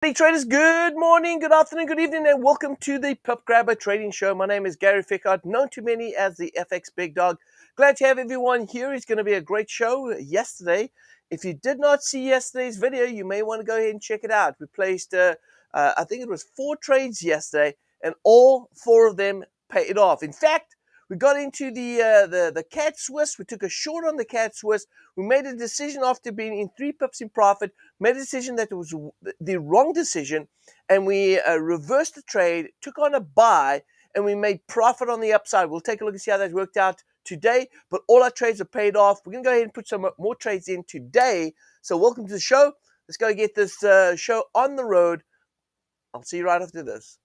Hey traders, good morning, good afternoon, good evening, and welcome to the Pip Grabber Trading Show. My name is Gary Fickard, known to many as the FxBigDog. Glad to have everyone here. It's going to be a great show. Yesterday, if you did not see yesterday's video, you may want to go ahead and check it out. We placed, I think it was 4 trades yesterday, and all 4 of them paid off. In fact, we got into the CAD Swiss. We took a short on the CAD Swiss. We made a decision after being in 3 pips in profit. Made a decision that it was the wrong decision, and we reversed the trade, took on a buy, and we made profit on the upside. We'll take a look and see how that worked out today, but all our trades are paid off. We're going to go ahead and put some more trades in today. So welcome to the show. Let's go get this show on the road. I'll see you right after this.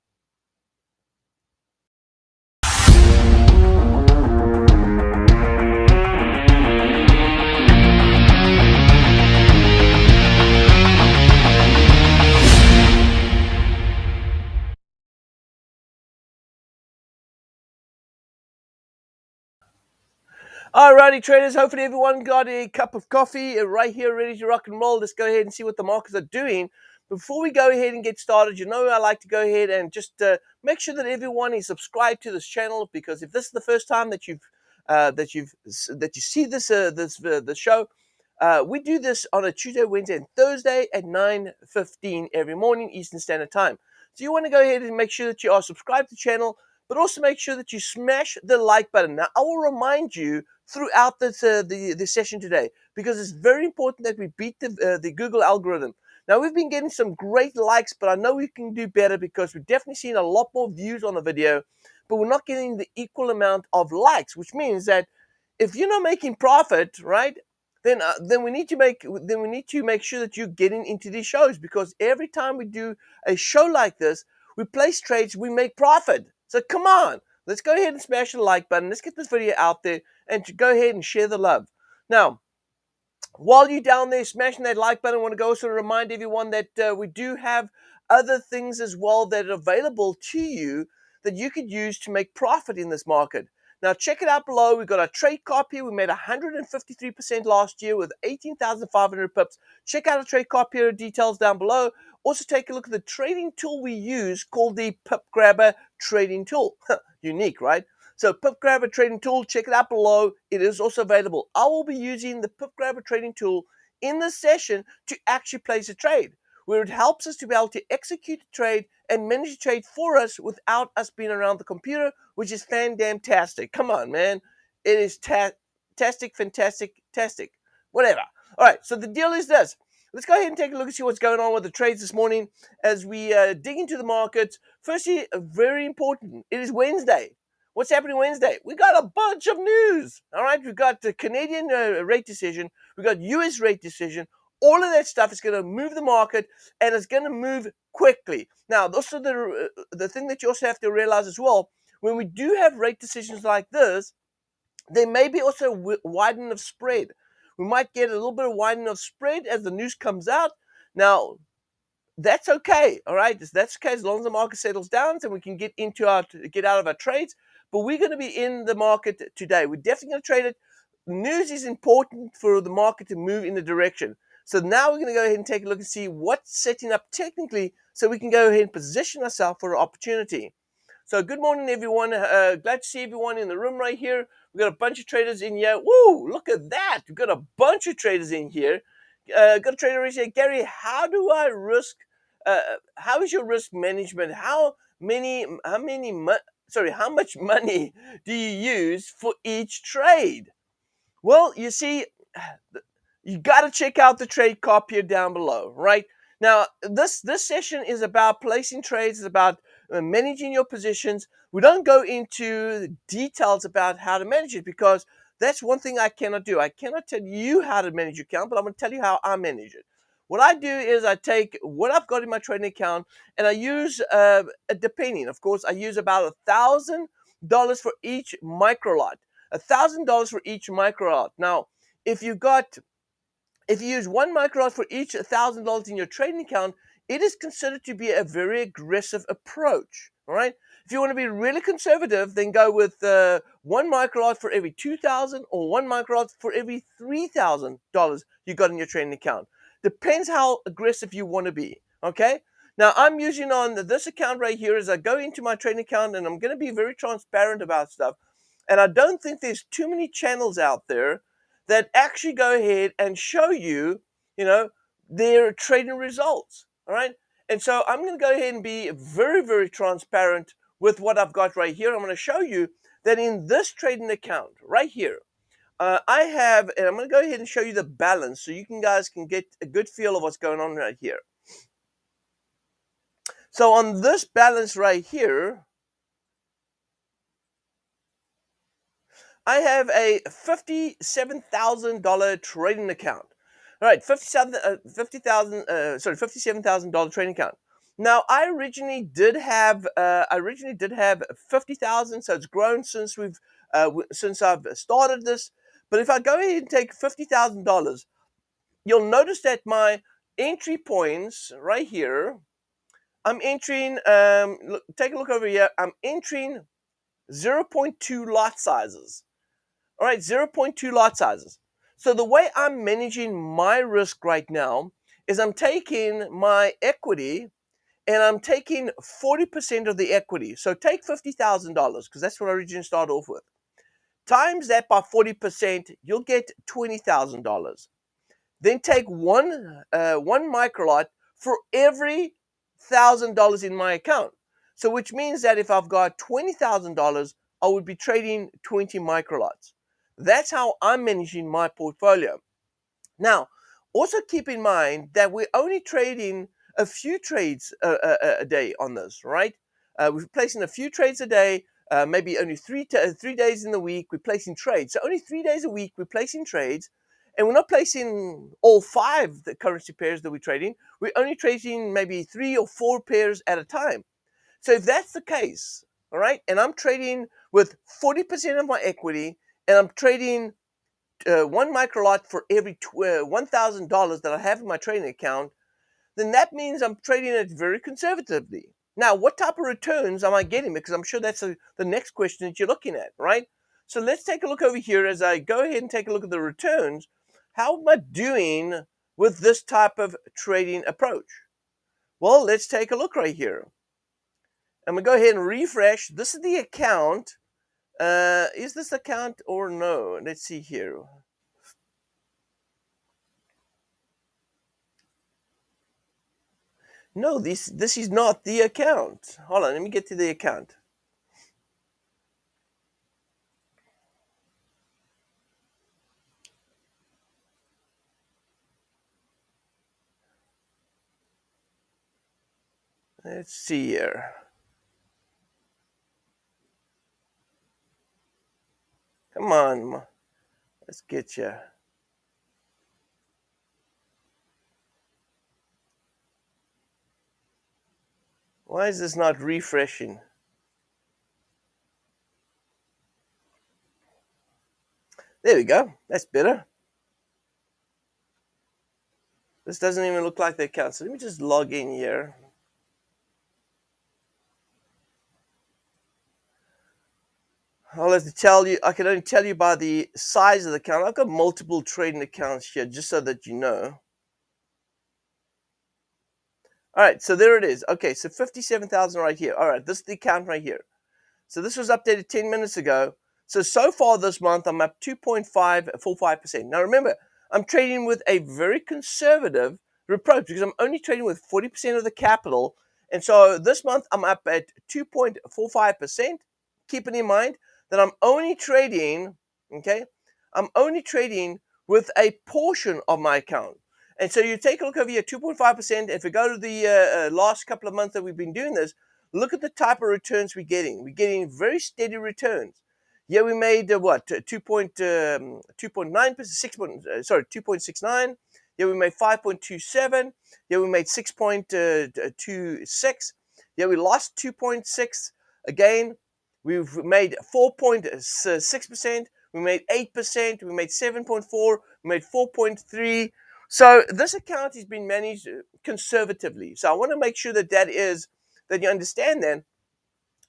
Alrighty, traders. Hopefully everyone got a cup of coffee right here ready to rock and roll. Let's go ahead and see what the markets are doing. Before we go ahead and get started, you know I like to go ahead and just make sure that everyone is subscribed to this channel, because if this is the first time that you see this show, we do this on a Tuesday, Wednesday, and Thursday at 9:15 every morning Eastern Standard Time. So you want to go ahead and make sure that you are subscribed to the channel, but also make sure that you smash the like button. Now, I will remind you throughout this the session today, because it's very important that we beat the Google algorithm. Now, we've been getting some great likes, but I know we can do better, because we've definitely seen a lot more views on the video, but we're not getting the equal amount of likes, which means that if you're not making profit, right, then we need to make sure that you're getting into these shows, because every time we do a show like this, we place trades, we make profit. So come on, let's go ahead and smash the like button. Let's get this video out there, and to go ahead and share the love. Now, while you're down there smashing that like button, I want to go also remind everyone that we do have other things as well that are available to you that you could use to make profit in this market. Now, check it out below. We've got our trade Copier. We made 153% last year with 18,500 pips. Check out our trade Copier details down below. Also, take a look at the trading tool we use called the Pip Grabber Trading Tool. Unique, right? So Pip Grabber Trading Tool, check it out below. It is also available. I will be using the Pip Grabber Trading Tool in this session to actually place a trade, where it helps us to be able to execute the trade and manage the trade for us without us being around the computer, which is fan-damn-tastic. Come on, man. It is tastic, fantastic, tastic. Whatever. All right, so the deal is this. Let's go ahead and take a look and see what's going on with the trades this morning as we dig into the markets. Firstly, very important, it is Wednesday. What's happening Wednesday? We got a bunch of news. All right, we've got the Canadian rate decision. We've got US rate decision. All of that stuff is going to move the market, and it's going to move quickly. Now, also the thing that you also have to realize as well, when we do have rate decisions like this, there may be also widening of spread. We might get a little bit of widening of spread as the news comes out. Now, that's okay, all right? That's okay as long as the market settles down, and we can get out of our trades. But we're going to be in the market today. We're definitely going to trade it. News is important for the market to move in the direction. So now we're going to go ahead and take a look and see what's setting up technically, so we can go ahead and position ourselves for an opportunity. So good morning, everyone. Glad to see everyone in the room right here. We've got a bunch of traders in here. Woo, look at that. We've got a bunch of traders in here. Got a trader right here. Gary, how do I risk? How is your risk management? How much money do you use for each trade? Well, you see, you got to check out the trade Copier down below, right? Now, this session is about placing trades. It's about managing your positions. We don't go into details about how to manage it, because that's one thing I cannot do. I cannot tell you how to manage your account, but I'm going to tell you how I manage it. What I do is I take what I've got in my trading account, and I use depending, of course, I use about $1,000 for each micro lot. $1,000 for each micro lot. Now, if you use one micro lot for each $1,000 in your trading account, it is considered to be a very aggressive approach. All right. If you want to be really conservative, then go with one micro lot for every $2,000, or one micro lot for every $3,000 you got in your trading account. Depends how aggressive you want to be. Okay. Now, I'm using on this account right here as I go into my trading account, and I'm going to be very transparent about stuff. And I don't think there's too many channels out there that actually go ahead and show you, their trading results. All right. And so I'm going to go ahead and be very, very transparent with what I've got right here. I'm going to show you that in this trading account right here, I have, and I'm going to go ahead and show you the balance so you guys can get a good feel of what's going on right here. So on this balance right here, I have a $57,000 trading account. All right, $57,000 trading account. Now, I originally did have 50,000, so it's grown since since I've started this. But if I go ahead and take $50,000, you'll notice that my entry points right here, I'm entering. Take a look over here. I'm entering 0.2 lot sizes. All right, 0.2 lot sizes. So the way I'm managing my risk right now is I'm taking my equity and I'm taking 40% of the equity. So take $50,000 because that's what I originally started off with. Times that by 40%, you'll get $20,000. Then take one microlot for every $1,000 in my account. So which means that if I've got $20,000, I would be trading 20 microlots. That's how I'm managing my portfolio. Now, also keep in mind that we're only trading a few trades a day on this, right? We're placing a few trades a day, maybe only 3 days in the week we're placing trades. So only 3 days a week we're placing trades, and we're not placing all 5 the currency pairs that we're trading. We're only trading maybe 3 or 4 pairs at a time. So if that's the case, all right, and I'm trading with 40% of my equity, and I'm trading one microlot for every $1,000 that I have in my trading account, then that means I'm trading it very conservatively. Now, what type of returns am I getting? Because I'm sure that's the next question that you're looking at, right? So let's take a look over here as I go ahead and take a look at the returns. How am I doing with this type of trading approach? Well, let's take a look right here. I'm going to go ahead and refresh. This is the account. Is this account or no? Let's see here. No, this is not the account. Hold on, let me get to the account. Let's see here. Come on, let's get you. Why is this not refreshing? There we go. That's better. This doesn't even look like the account. So let me just log in here. I'll have to tell you, I can only tell you by the size of the account. I've got multiple trading accounts here, just so that you know. All right, so there it is. Okay, so 57,000 right here. All right, this is the account right here. So this was updated 10 minutes ago. So far this month, I'm up 2.545%. Now remember, I'm trading with a very conservative approach because I'm only trading with 40% of the capital. And so this month, I'm up at 2.45%. Keeping in mind that I'm only trading, okay, I'm only trading with a portion of my account. And so you take a look over here, 2.5%. If we go to the last couple of months that we've been doing this, look at the type of returns we're getting. We're getting very steady returns. Yeah, we made 2.9%, 2.69. Yeah, we made 5.27. Yeah, we made 6.26. Yeah, we lost 2.6 again. We've made 4.6%. We made 8%. We made 7.4. We made 4.3. So this account has been managed conservatively. So I want to make sure that you understand then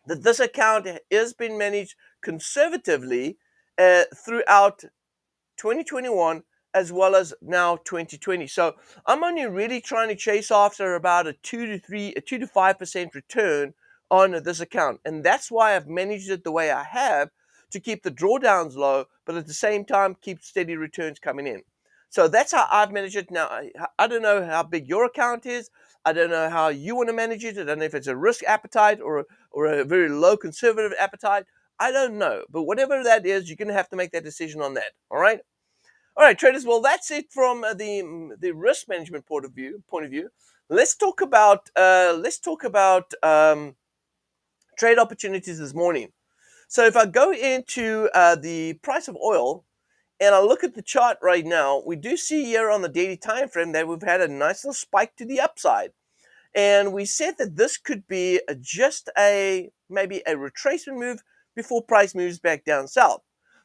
that this account has been managed conservatively throughout 2021 as well as now 2020. So I'm only really trying to chase after about a 2 to 5% return on this account. And that's why I've managed it the way I have, to keep the drawdowns low, but at the same time keep steady returns coming in. So that's how I've managed it. Now, I don't know how big your account is. I don't know how you want to manage it. I don't know if it's a risk appetite or a very low conservative appetite. I don't know. But whatever that is, you're going to have to make that decision on that. All right? All right, traders. Well, that's it from the risk management point of view. Let's talk about trade opportunities this morning. So if I go into the price of oil and I look at the chart right now, we do see here on the daily time frame that we've had a nice little spike to the upside. And we said that this could be just maybe a retracement move before price moves back down south.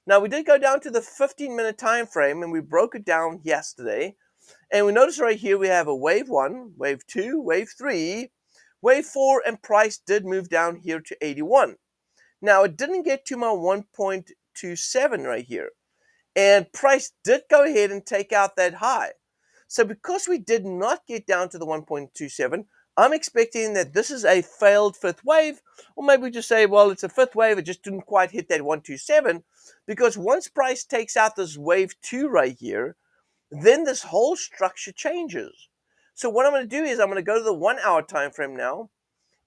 Now, we did go down to the 15-minute time frame, and we broke it down yesterday. And we notice right here we have a wave 1, wave 2, wave 3, wave 4, and price did move down here to 81. Now, it didn't get to my 1.27 right here. And price did go ahead and take out that high. So because we did not get down to the 1.27, I'm expecting that this is a failed fifth wave, or maybe we just say, well, it's a fifth wave, it just didn't quite hit that 127, because once price takes out this wave 2 right here, then this whole structure changes. So what I'm going to do is I'm going to go to the 1 hour time frame now,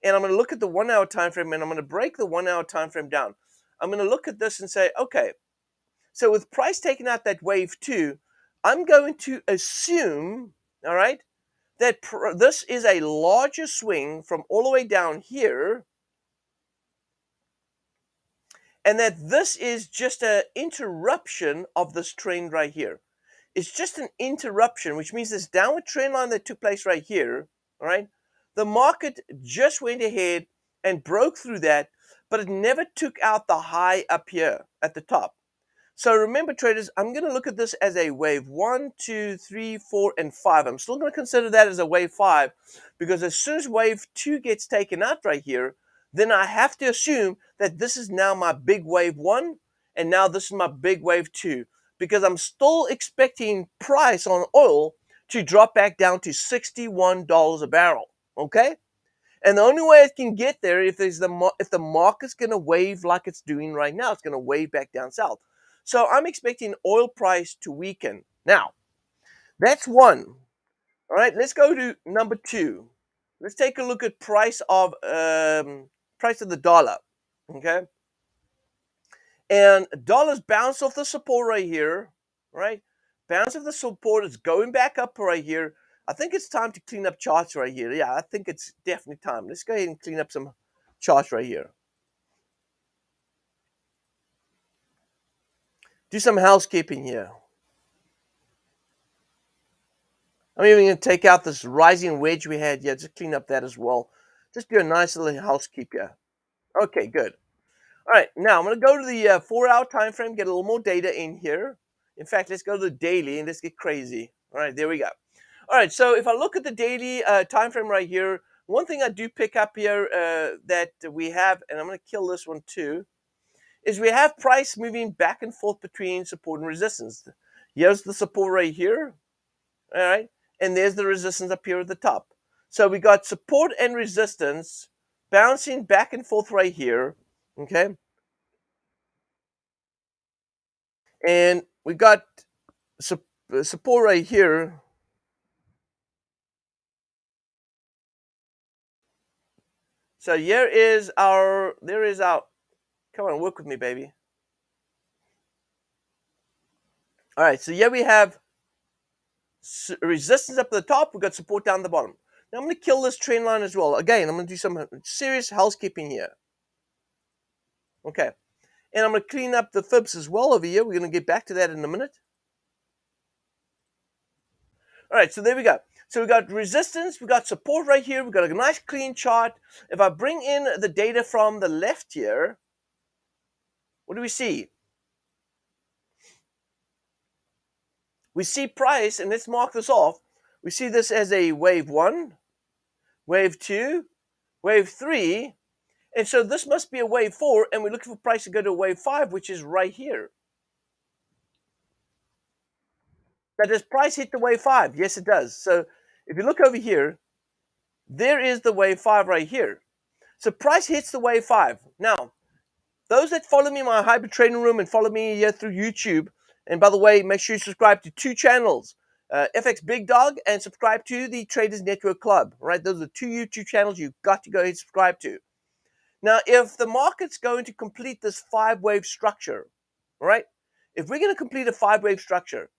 and I'm going to look at the 1 hour time frame, and I'm going to break the 1 hour time frame down. I'm going to look at this and say, okay, so with price taking out that wave 2, I'm going to assume, all right, that this is a larger swing from all the way down here, and that this is just an interruption of this trend right here. It's just an interruption, which means this downward trend line that took place right here, all right, the market just went ahead and broke through that, but it never took out the high up here at the top. So remember, traders, I'm going to look at this as a wave 1, 2, 3, 4, and 5. I'm still going to consider that as a wave 5, because as soon as wave 2 gets taken out right here, then I have to assume that this is now my big wave 1, and now this is my big wave 2, because I'm still expecting price on oil to drop back down to $61 a barrel, okay? And the only way it can get there if the market's going to wave like it's doing right now. It's going to wave back down south. So I'm expecting oil price to weaken. Now, that's one. All right, let's go to number 2. Let's take a look at price of the dollar. Okay, and dollars bounced off the support right here. Right, bounce off the support. It's going back up right here. I think it's time to clean up charts right here. Yeah, I think it's definitely time. Let's go ahead and clean up some charts right here. Do some housekeeping here. I'm even going to take out this rising wedge we had. Yeah, just clean up that as well. Just do a nice little housekeeping. Okay, good. All right, now I'm going to go to the 4 hour time frame, get a little more data in here. In fact, let's go to the daily and let's get crazy. All right, there we go. All right, so if I look at the daily time frame right here, one thing I do pick up here that we have, and I'm going to kill this one too, is we have price moving back and forth between support and resistance. Here's the support right here, all right, and there's the resistance up here at the top. So we got support and resistance bouncing back and forth right here, okay? And we got support right here. So there is our, come on, work with me, baby. All right, so here we have resistance up at the top. We've got support down the bottom. Now I'm going to kill this trend line as well. Again, I'm going to do some serious housekeeping here. Okay, and I'm going to clean up the fibs as well over here. We're going to get back to that in a minute. All right, so there we go. So we got resistance, we got support right here. We've got a nice clean chart. If I bring in the data from the left here, what do we see? We see price, and let's mark this off. We see this as a wave 1, wave 2, wave 3, and so this must be a wave 4, and we're looking for price to go to wave 5, which is right here. Now, does price hit the wave 5? Yes, it does. So if you look over here, there is the wave 5 right here. So price hits the wave 5. Now, those that follow me in my hybrid trading room and follow me here through YouTube, and by the way, make sure you subscribe to 2 channels, FxBigDog and subscribe to the Traders Network Club. Right, those are 2 YouTube channels you've got to go ahead and subscribe to. Now, if the market's going to complete this 5-wave structure, right? If we're going to complete a 5-wave structure,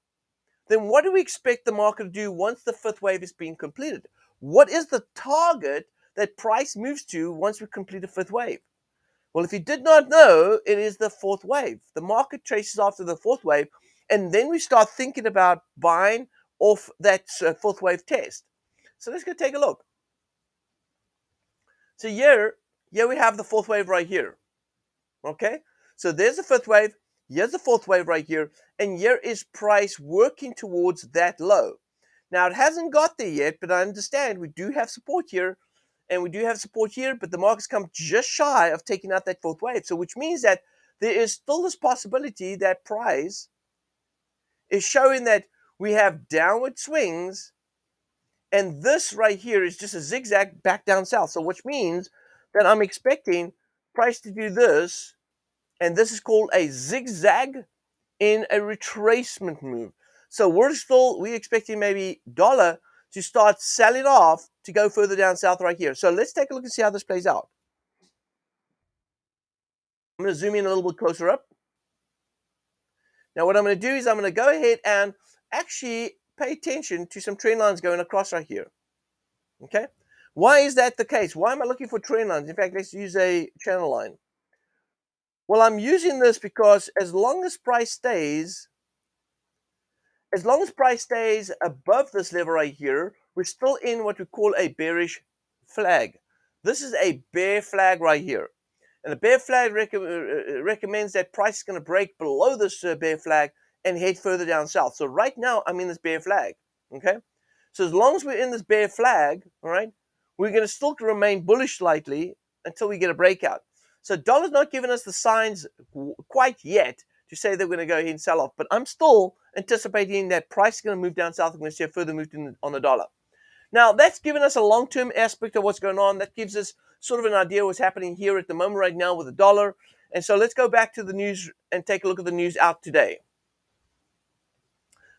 then what do we expect the market to do once the 5th wave is being completed? What is the target that price moves to once we complete a 5th wave? Well, if you did not know, it is the 4th wave. The market traces after the 4th wave, and then we start thinking about buying off that 4th wave test. So let's go take a look. So here we have the 4th wave right here. Okay, so there's the 5th wave, here's the 4th wave right here, and here is price working towards that low. Now, it hasn't got there yet, but I understand we do have support here, and we do have support here, but the market's come just shy of taking out that 4th wave. So which means that there is still this possibility that price is showing that we have downward swings, and this right here is just a zigzag back down south. So which means that I'm expecting price to do this, and this is called a zigzag in a retracement move. So we're expecting maybe dollar to start selling off to go further down south right here. So let's take a look and see how this plays out. I'm going to zoom in a little bit closer up. Now what I'm going to do is I'm going to go ahead and actually pay attention to some trend lines going across right here. Okay, why is that the case? Why am I looking for trend lines? In fact, let's use a channel line. Well, I'm using this because as long as price stays above this level right here, we're still in what we call a bearish flag. This is a bear flag right here. And the bear flag recommends that price is going to break below this bear flag and head further down south. So right now, I'm in this bear flag. Okay? So as long as we're in this bear flag, all right, we're going to still remain bullish slightly until we get a breakout. So dollar's not giving us the signs quite yet to say that we're going to go ahead and sell off. But I'm still anticipating that price is going to move down south. We're going to see a further move on the dollar. Now, that's given us a long-term aspect of what's going on. That gives us sort of an idea of what's happening here at the moment right now with the dollar. And so let's go back to the news and take a look at the news out today.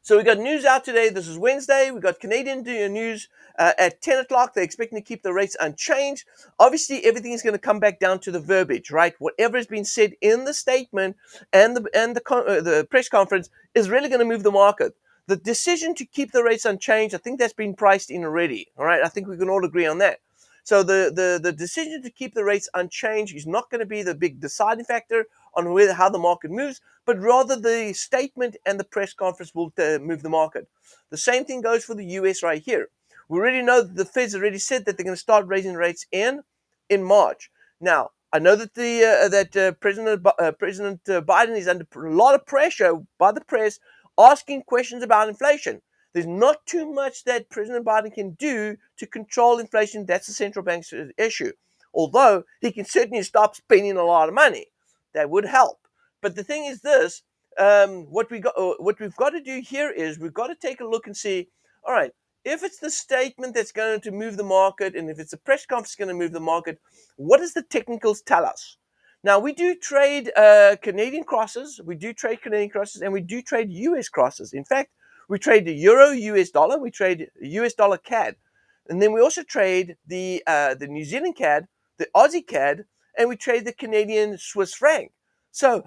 So we got news out today. This is Wednesday. We got Canadian news at 10 o'clock. They're expecting to keep the rates unchanged. Obviously, everything is going to come back down to the verbiage, right? Whatever has been said in the statement and the press conference is really going to move the market. The decision to keep the rates unchanged, I think that's been priced in already. All right, I think we can all agree on that. So the decision to keep the rates unchanged is not going to be the big deciding factor on how the market moves, but rather the statement and the press conference will move the market. The same thing goes for the US right here. We already know that the Fed's already said that they're going to start raising rates in March. Now, I know that President Biden is under a lot of pressure by the press asking questions about inflation. There's not too much that President Biden can do to control inflation. That's the central bank's issue. Although he can certainly stop spending a lot of money. That would help. But the thing is this, what we've got to do here is we've got to take a look and see, all right, if it's the statement that's going to move the market and if it's a press conference going to move the market, what does the technicals tell us? Now, we do trade Canadian crosses, and we do trade US crosses. In fact, we trade the Euro US dollar, we trade US dollar CAD. And then we also trade the New Zealand CAD, the Aussie CAD, and we trade the Canadian Swiss franc. So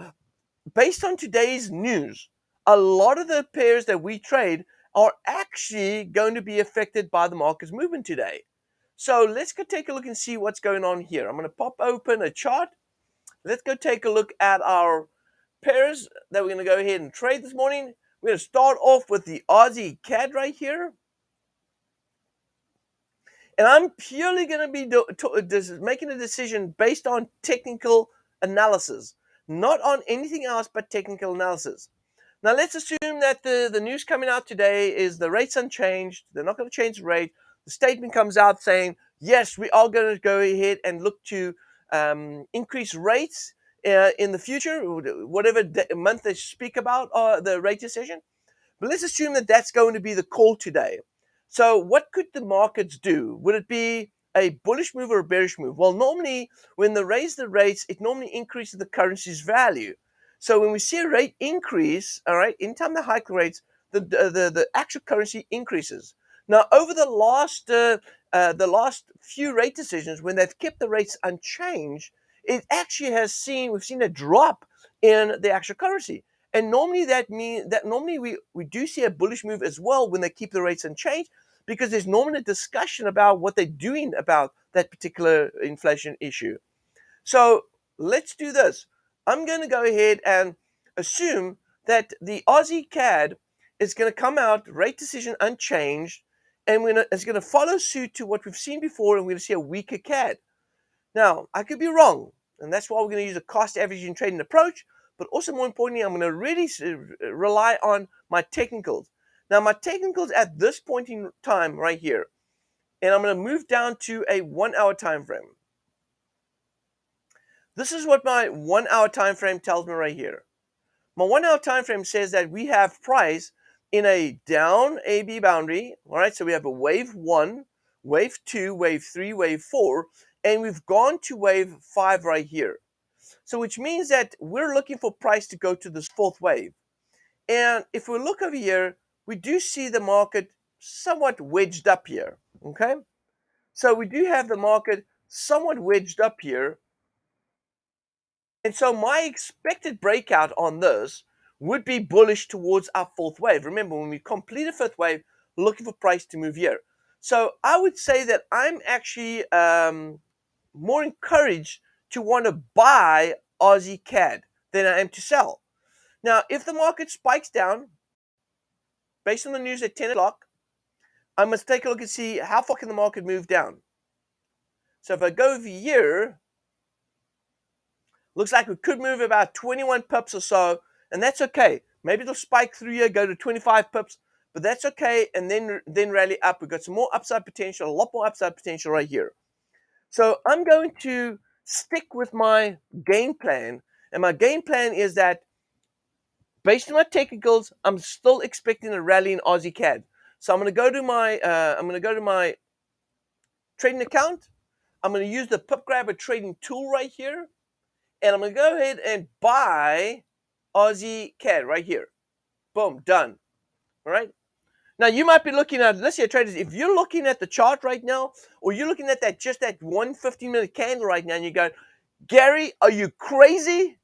based on today's news, a lot of the pairs that we trade are actually going to be affected by the market's movement today. So let's go take a look and see what's going on here. I'm going to pop open a chart. Let's go take a look at our pairs that we're going to go ahead and trade this morning. We're going to start off with the Aussie CAD right here. And I'm purely going to be making a decision based on technical analysis, not on anything else but technical analysis. Now, let's assume that the news coming out today is the rate's unchanged. They're not going to change the rate. The statement comes out saying, yes, we are going to go ahead and look to increase rates in the future, whatever month they speak about the rate decision. But let's assume that that's going to be the call today. So what could the markets do? Would it be a bullish move or a bearish move? Well, normally when they raise the rates, it normally increases the currency's value. So when we see a rate increase, all right, anytime they hike the rates, the actual currency increases. Now, over the last few rate decisions, when they've kept the rates unchanged, it actually we've seen a drop in the actual currency. And normally that means that normally we do see a bullish move as well when they keep the rates unchanged, because there's normally a discussion about what they're doing about that particular inflation issue. So let's do this. I'm going to go ahead and assume that the Aussie CAD is going to come out, rate decision unchanged, and it's going to follow suit to what we've seen before, and we're going to see a weaker CAD. Now, I could be wrong, and that's why we're going to use a cost averaging trading approach, but also more importantly, I'm going to really rely on my technicals. Now, my technicals at this point in time right here, and I'm going to move down to a 1 hour time frame. This is what my 1 hour time frame tells me right here. My 1 hour time frame says that we have price in a down AB boundary. All right, so we have a wave 1, wave 2, wave 3, wave 4, and we've gone to wave 5 right here. So which means that we're looking for price to go to this fourth wave. And if we look over here, we do see the market somewhat wedged up here. Okay, so we do have the market somewhat wedged up here. And so my expected breakout on this would be bullish towards our fourth wave. Remember, when we complete a fifth wave, looking for price to move here. So I would say that I'm actually more encouraged to want to buy Aussie CAD than I am to sell. Now, if the market spikes down, based on the news at 10 o'clock, I must take a look and see how far can the market move down. So if I go over here, looks like we could move about 21 pips or so, and that's okay. Maybe it'll spike through here, go to 25 pips, but that's okay, and then rally up. We've got some more upside potential, a lot more upside potential right here. So I'm going to stick with my game plan, and my game plan is that based on my technicals, I'm still expecting a rally in Aussie CAD. So I'm going to go to my trading account. I'm going to use the Pip Grabber Trading Tool right here, and I'm going to go ahead and buy Aussie CAD right here. Boom, done. All right. Now you might be looking at, let's say traders, if you're looking at the chart right now, or you're looking at that 15-minute candle right now, and you go, Gary, are you crazy?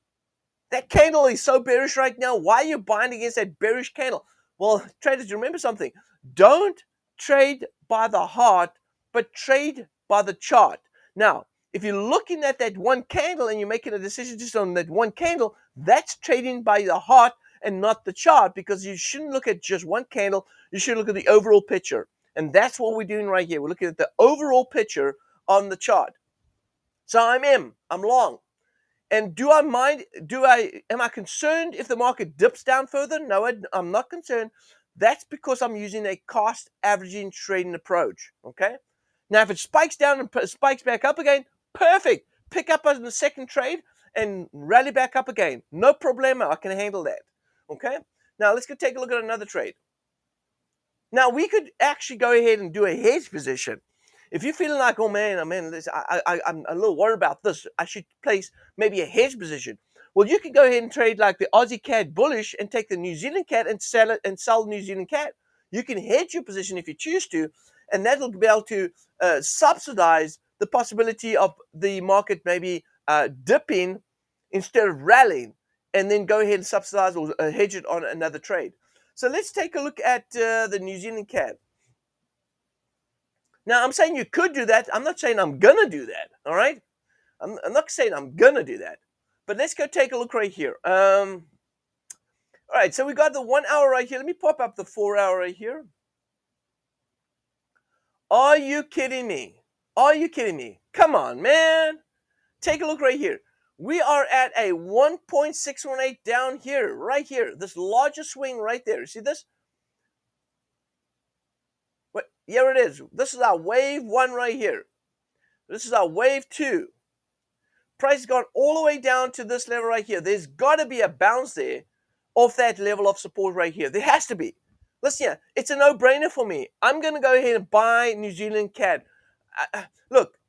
That candle is so bearish right now. Why are you buying against that bearish candle? Well, traders, remember something. Don't trade by the heart, but trade by the chart. Now, if you're looking at that one candle and you're making a decision just on that one candle, that's trading by the heart and not the chart, because you shouldn't look at just one candle. You should look at the overall picture. And that's what we're doing right here. We're looking at the overall picture on the chart. So I'm long. And do I mind? Am I concerned if the market dips down further? No, I'm not concerned. That's because I'm using a cost averaging trading approach. Okay. Now, if it spikes down and spikes back up again, perfect. Pick up on the second trade and rally back up again. No problema. I can handle that. Okay. Now let's go take a look at another trade. Now we could actually go ahead and do a hedge position. If you're feeling like, oh man, I'm a little worried about this, I should place maybe a hedge position. Well, you can go ahead and trade like the Aussie CAD bullish and take the New Zealand CAD and sell it and sell New Zealand CAD. You can hedge your position if you choose to, and that'll be able to subsidize the possibility of the market maybe dipping instead of rallying, and then go ahead and subsidize or hedge it on another trade. So let's take a look at the New Zealand CAD. Now, I'm saying you could do that. I'm not saying I'm going to do that, all right? I'm not saying I'm going to do that. But let's go take a look right here. All right, so we got the 1 hour right here. Let me pop up the 4 hour right here. Are you kidding me? Are you kidding me? Come on, man. Take a look right here. We are at a 1.618 down here, right here. This larger swing right there. See this? Here it is. This is our wave 1 right here. This is our wave 2. Price has gone all the way down to this level right here. There's got to be a bounce there off that level of support right here. There has to be. Listen here, it's a no-brainer for me. I'm going to go ahead and buy New Zealand CAD. Look,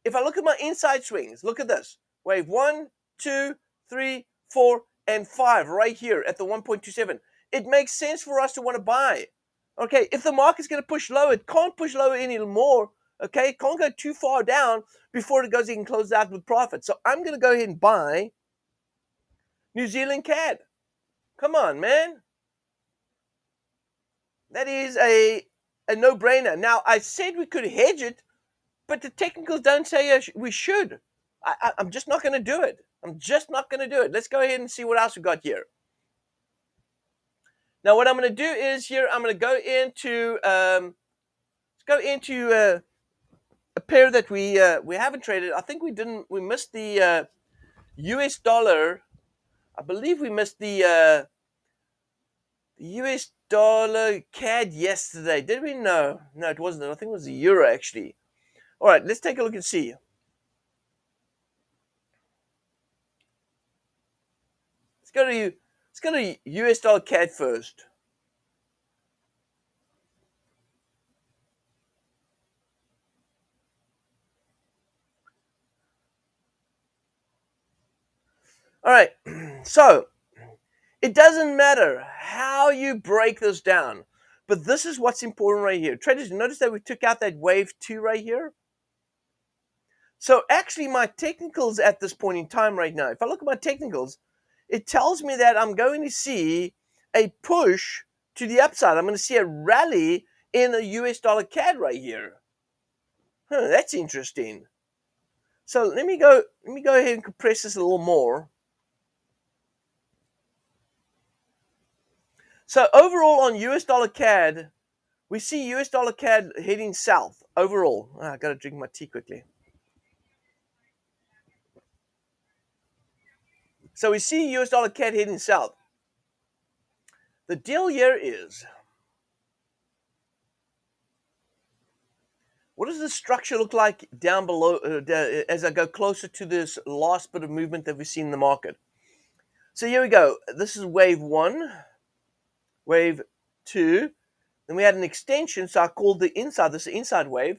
if I look at my inside swings, look at this. Wave 1, 2, 3, 4, and 5 right here at the 1.27. It makes sense for us to want to buy. Okay, if the market's going to push lower, it can't push lower anymore. Okay, it can't go too far down before it goes and closes out with profit. So I'm going to go ahead and buy New Zealand CAD. Come on, man. That is a no-brainer. Now, I said we could hedge it, but the technicals don't say we should. I'm just not going to do it. I'm just not going to do it. Let's go ahead and see what else we got here. Now, what I'm going to do is here, I'm going to go into a pair that we haven't traded. I think we missed the US dollar. I believe we missed the US dollar CAD yesterday. Did we? No, it wasn't. I think it was the euro actually. All right, let's take a look and see. Let's go to US dollar CAD first. All right, so it doesn't matter how you break this down, but this is what's important right here. Traders, notice that we took out that wave 2 right here. So actually my technicals at this point in time right now, if I look at my technicals, it tells me that I'm going to see a push to the upside. I'm going to see a rally in a US dollar CAD right here. That's interesting. So let me go ahead and compress this a little more. So overall on US dollar CAD, we see US dollar CAD heading south overall. I got to drink my tea quickly. So we see US dollar CAD heading south. The deal here is, what does the structure look like down below as I go closer to this last bit of movement that we've seen in the market? So here we go. This is wave 1, wave 2. Then we had an extension, so I called this is the inside wave.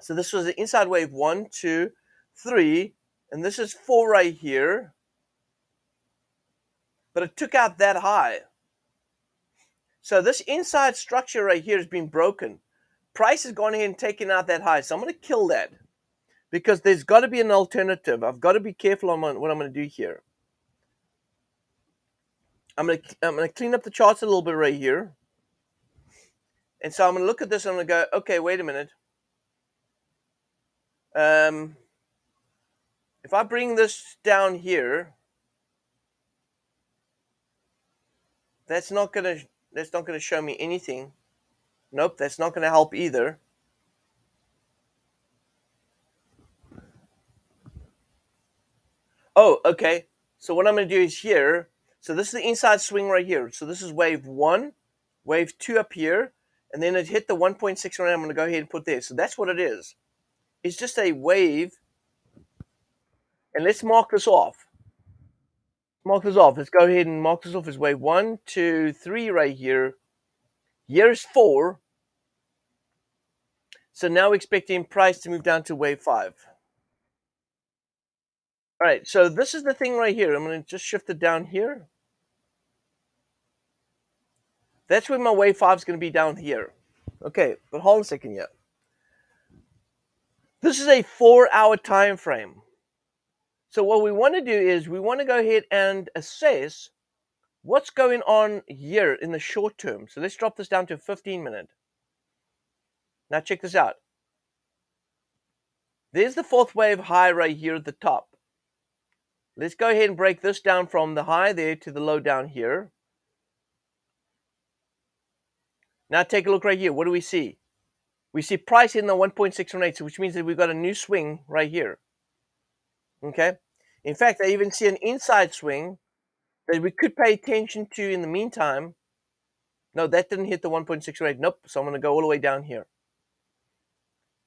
So this was the inside wave 1, 2, 3, and this is 4 right here. But it took out that high. So this inside structure right here has been broken. Price has gone ahead and taken out that high. So I'm going to kill that because there's got to be an alternative. I've got to be careful on what I'm going to do here. I'm going to clean up the charts a little bit right here. And so I'm going to look at this and I'm going to go, okay, wait a minute. If I bring this down here, that's not going to show me anything. Nope, that's not going to help either. Oh, okay. So what I'm going to do is here. So this is the inside swing right here. So this is wave 1, wave 2 up here, and then it hit the 1.6 right. I'm going to go ahead and put there. So that's what it is. It's just a wave. And let's mark this off. Let's go ahead and mark this off as wave 1, 2, 3 right here. Here's 4. So now we're expecting price to move down to wave 5. All right, so this is the thing right here. I'm going to just shift it down here. That's where my wave 5 is going to be down here. Okay, but hold on a second here. This is a 4-hour time frame. So what we want to do is we want to go ahead and assess what's going on here in the short term. So let's drop this down to 15-minute. Now check this out. There's the 4th wave high right here at the top. Let's go ahead and break this down from the high there to the low down here. Now take a look right here. What do we see? We see price in the 1.618, which means that we've got a new swing right here. Okay? In fact, I even see an inside swing that we could pay attention to in the meantime. No, that didn't hit the 1.618. Nope. So I'm going to go all the way down here.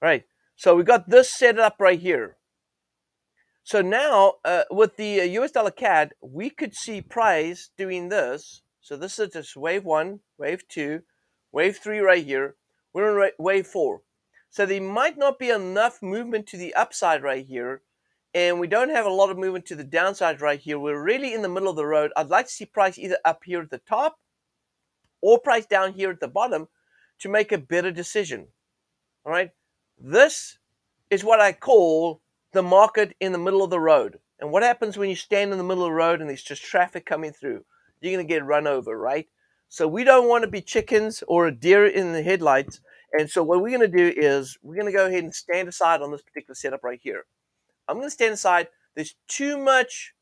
All right. So we got this set up right here. So now with the US dollar CAD, we could see price doing this. So this is just wave 1, wave 2, wave 3 right here. We're on wave 4. So there might not be enough movement to the upside right here, and we don't have a lot of movement to the downside right here. We're really in the middle of the road. I'd like to see price either up here at the top or price down here at the bottom to make a better decision. All right. This is what I call the market in the middle of the road. And what happens when you stand in the middle of the road and there's just traffic coming through? You're going to get run over, right? So we don't want to be chickens or a deer in the headlights. And so what we're going to do is we're going to go ahead and stand aside on this particular setup right here. I'm going to stand aside. There's too much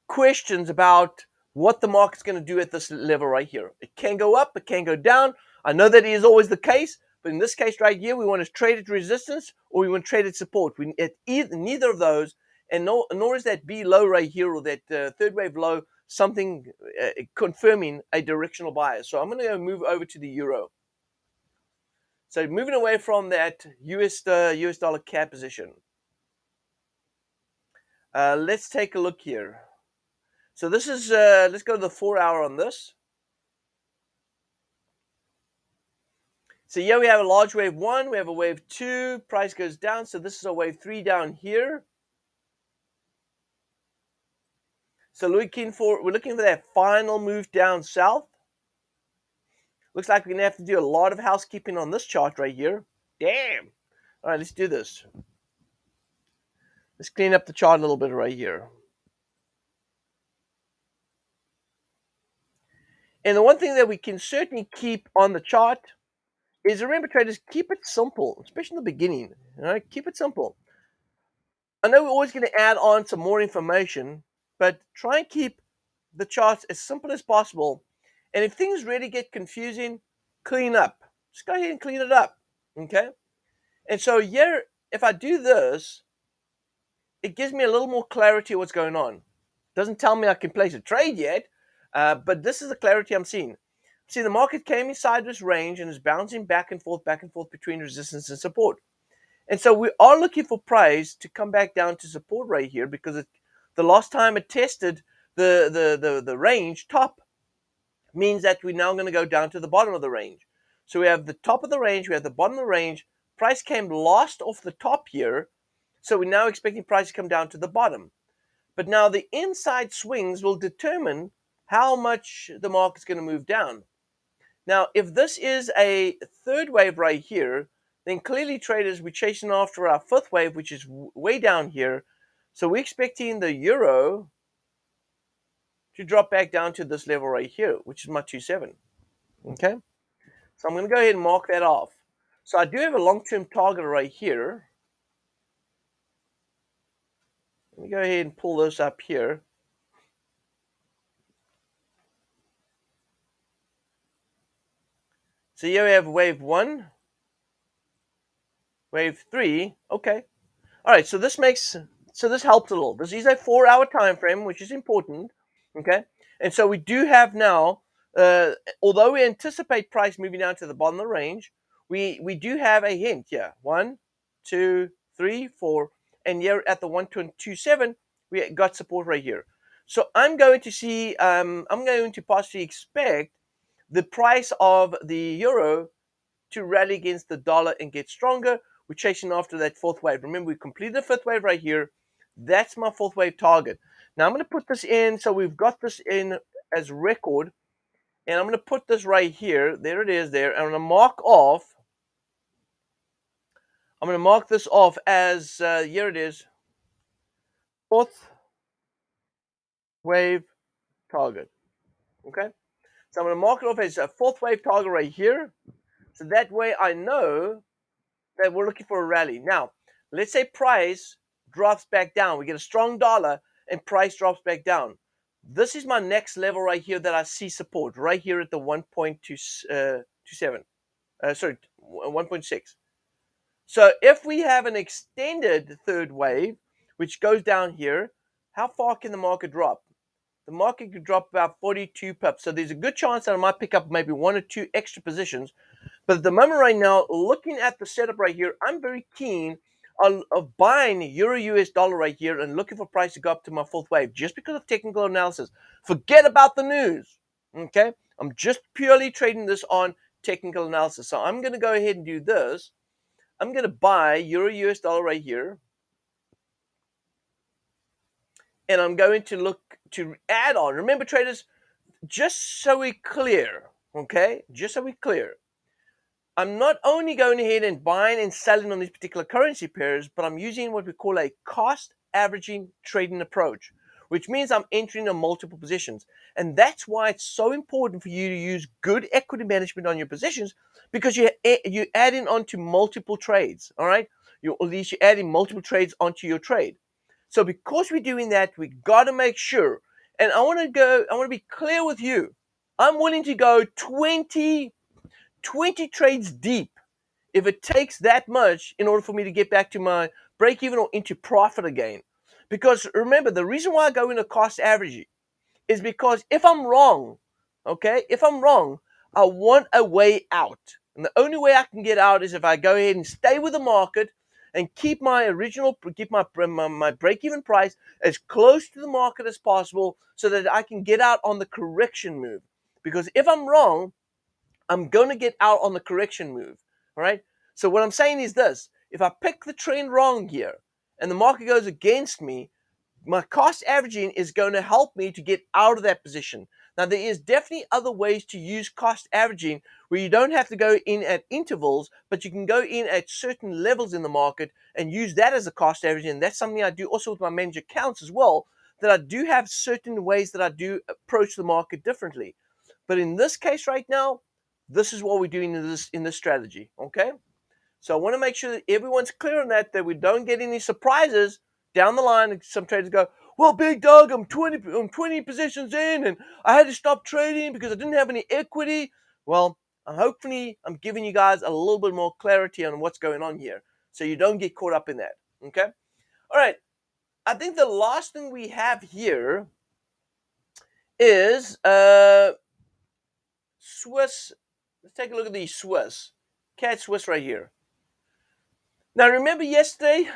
questions about what the market's going to do at this level right here. It can go up, it can go down. I know that is always the case, but in this case right here, we want to trade at resistance or we want to trade at support. We at neither of those, and nor is that B low right here or that third wave low something confirming a directional bias. So I'm going to go move over to the euro. So moving away from that US dollar CAD position. Let's take a look here. So this is, let's go to the 4 hour on this. So here we have a large wave 1, we have a wave 2, price goes down. So this is a wave 3 down here. So we're looking for that final move down south. Looks like we're going to have to do a lot of housekeeping on this chart right here. Damn. All right, let's do this. Let's clean up the chart a little bit right here. And the one thing that we can certainly keep on the chart is, remember traders, keep it simple, especially in the beginning. All right, keep it simple. I know we're always going to add on some more information, but try and keep the charts as simple as possible. And if things really get confusing, clean up. Just go ahead and clean it up, okay? And so here, if I do this, it gives me a little more clarity of what's going on. Doesn't tell me I can place a trade yet, but this is the clarity I'm seeing. See, the market came inside this range and is bouncing back and forth between resistance and support. And so we are looking for price to come back down to support right here, because the last time it tested the range top means that we're now going to go down to the bottom of the range. So we have the top of the range, we have the bottom of the range. Price came last off the top here, so we're now expecting price to come down to the bottom. But now the inside swings will determine how much the market's going to move down. Now, if this is a third wave right here, then clearly traders, we're chasing after our fifth wave, which is way down here. So we're expecting the euro to drop back down to this level right here, which is my 2.7. Okay? So I'm going to go ahead and mark that off. So I do have a long-term target right here. Let me go ahead and pull this up here. So here we have wave 1, wave 3. Okay. All right, so this helps a little. This is a 4 hour time frame, which is important. Okay. And so we do have now, although we anticipate price moving down to the bottom of the range, we do have a hint here. 1, 2, 3, 4, and here at the 1.27, we got support right here. So I'm going to possibly expect the price of the euro to rally against the dollar and get stronger. We're chasing after that fourth wave. Remember, we completed the fifth wave right here. That's my fourth wave target. Now I'm going to put this in. So we've got this in as record. And I'm going to put this right here. There it is there. I'm going to mark off. I'm going to mark this off as, here it is, fourth wave target. Okay. So I'm going to mark it off as a fourth wave target right here. So that way I know that we're looking for a rally. Now, let's say price drops back down. We get a strong dollar and price drops back down. This is my next level right here that I see support, right here at the 1.27. 1.6. So if we have an extended third wave, which goes down here, how far can the market drop? The market could drop about 42 pips. So there's a good chance that I might pick up maybe 1 or 2 extra positions. But at the moment right now, looking at the setup right here, I'm very keen of buying euro US dollar right here and looking for price to go up to my fourth wave just because of technical analysis. Forget about the news. Okay, I'm just purely trading this on technical analysis. So I'm going to go ahead and do this. I'm going to buy euro US dollar right here, and I'm going to look to add on. Remember, traders, just so we're clear, okay, just so we're clear, I'm not only going ahead and buying and selling on these particular currency pairs, but I'm using what we call a cost averaging trading approach, which means I'm entering in multiple positions. And that's why it's so important for you to use good equity management on your positions, because you're adding onto multiple trades, all right? At least you're adding multiple trades onto your trade. So because we're doing that, we got to make sure, and I want to be clear with you. I'm willing to go 20 trades deep if it takes that much in order for me to get back to my break even or into profit again. Because remember, the reason why I go into cost averaging is because if I'm wrong, okay, if I'm wrong, I want a way out. And the only way I can get out is if I go ahead and stay with the market and keep my my break even price as close to the market as possible so that I can get out on the correction move. Because if I'm wrong, I'm going to get out on the correction move. All right. So what I'm saying is this: if I pick the trend wrong here and the market goes against me, my cost averaging is going to help me to get out of that position. Now, there is definitely other ways to use cost averaging where you don't have to go in at intervals, but you can go in at certain levels in the market and use that as a cost averaging. And that's something I do also with my managed accounts as well, that I do have certain ways that I do approach the market differently. But in this case right now, this is what we're doing in this strategy, okay? So I want to make sure that everyone's clear on that we don't get any surprises down the line. Some traders go, well, big dog, I'm 20 positions in and I had to stop trading because I didn't have any equity. Well, hopefully I'm giving you guys a little bit more clarity on what's going on here so you don't get caught up in that, okay? All right, I think the last thing we have here is Swiss. Let's take a look at the Swiss. CAD Swiss right here. Now, remember yesterday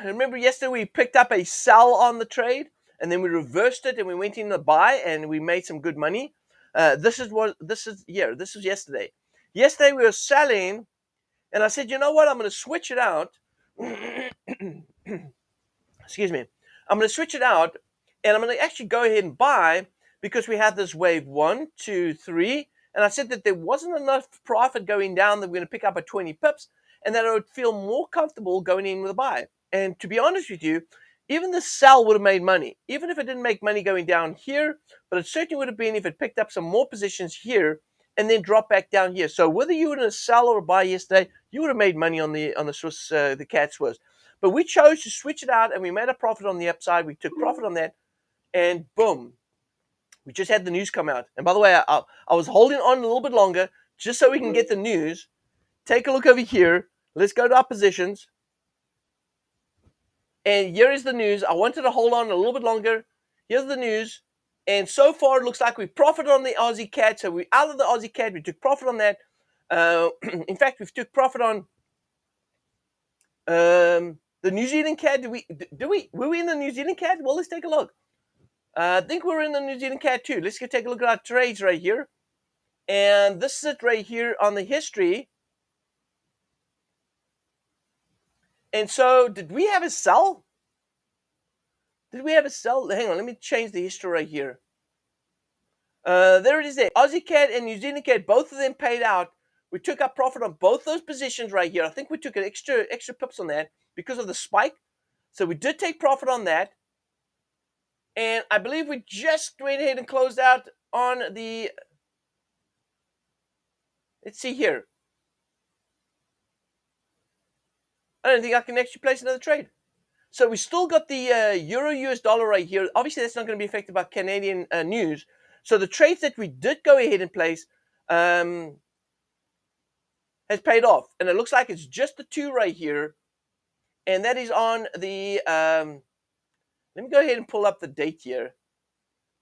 we picked up a sell on the trade, and then we reversed it, and we went in to buy, and we made some good money. This is yesterday. Yesterday we were selling, and I said, you know what? I'm going to switch it out. Excuse me. I'm going to switch it out, and I'm going to actually go ahead and buy because we had this wave 1, 2, 3, and I said that there wasn't enough profit going down that we're going to pick up at 20 pips, and that I would feel more comfortable going in with a buy. And to be honest with you, even the sell would have made money, even if it didn't make money going down here, but it certainly would have been if it picked up some more positions here and then dropped back down here. So whether you were in a sell or a buy yesterday, you would have made money on the Swiss, the CAD Swiss. But we chose to switch it out, and we made a profit on the upside. We took profit on that, and boom, we just had the news come out. And by the way, I was holding on a little bit longer just so we can get the news. Take a look over here. Let's go to our positions. And here is the news. I wanted to hold on a little bit longer. Here's the news. And so far, it looks like we profited on the Aussie CAD. So we're out of the Aussie CAD. We took profit on that. In fact, we took profit on the New Zealand CAD. Were we in the New Zealand CAD? Well, let's take a look. I think we're in the New Zealand CAD too. Let's go take a look at our trades right here. And this is it right here on the history. And so, did we have a sell? Did we have a sell? Hang on, let me change the history right here. There it is there. Aussie CAD and New Zealand CAD, both of them paid out. We took our profit on both those positions right here. I think we took an extra pips on that because of the spike. So we did take profit on that. And I believe we just went ahead and closed out on the... Let's see here. I don't think I can actually place another trade. So we still got the euro US dollar right here. Obviously, that's not going to be affected by Canadian news. So the trades that we did go ahead and place has paid off. And it looks like it's just the two right here. And that is on the... let me go ahead and pull up the date here.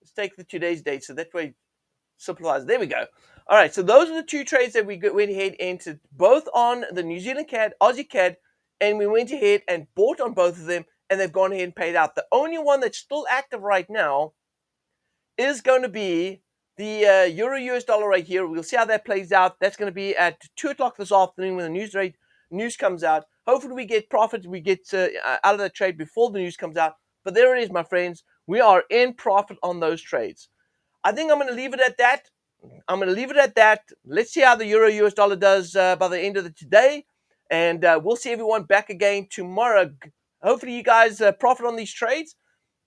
Let's take the today's date. So that way it simplifies. There we go. All right. So those are the two trades that we went ahead and entered, both on the New Zealand CAD, Aussie CAD, and we went ahead and bought on both of them, and they've gone ahead and paid out. The only one that's still active right now is going to be the Euro US dollar right here. We'll see how that plays out. That's going to be at 2 o'clock this afternoon when the news comes out. Hopefully we get profit, we get out of that trade before the news comes out. But there it is, my friends. We are in profit on those trades. I think I'm going to leave it at that. Let's see how the Euro US dollar does by the end of the today. And we'll see everyone back again tomorrow. Hopefully you guys profit on these trades.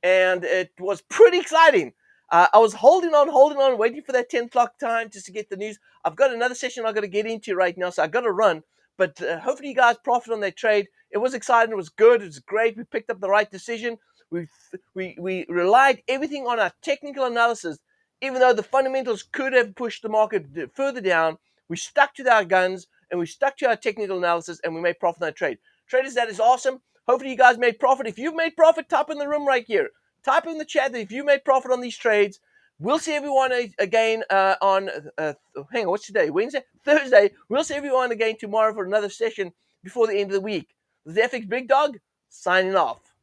And it was pretty exciting. I was holding on, waiting for that 10 o'clock time just to get the news. I've got another session I've got to get into right now, so I've got to run. But hopefully you guys profit on that trade. It was exciting. It was good. It was great. We picked up the right decision. We relied everything on our technical analysis. Even though the fundamentals could have pushed the market further down, we stuck to our guns and we stuck to our technical analysis and we made profit on that trade. Traders, that is awesome. Hopefully you guys made profit. If you've made profit, type in the room right here. Type in the chat that if you made profit on these trades. We'll see everyone again on, hang on, what's today? Wednesday? Thursday. We'll see everyone again tomorrow for another session before the end of the week. This is FxBigDog signing off.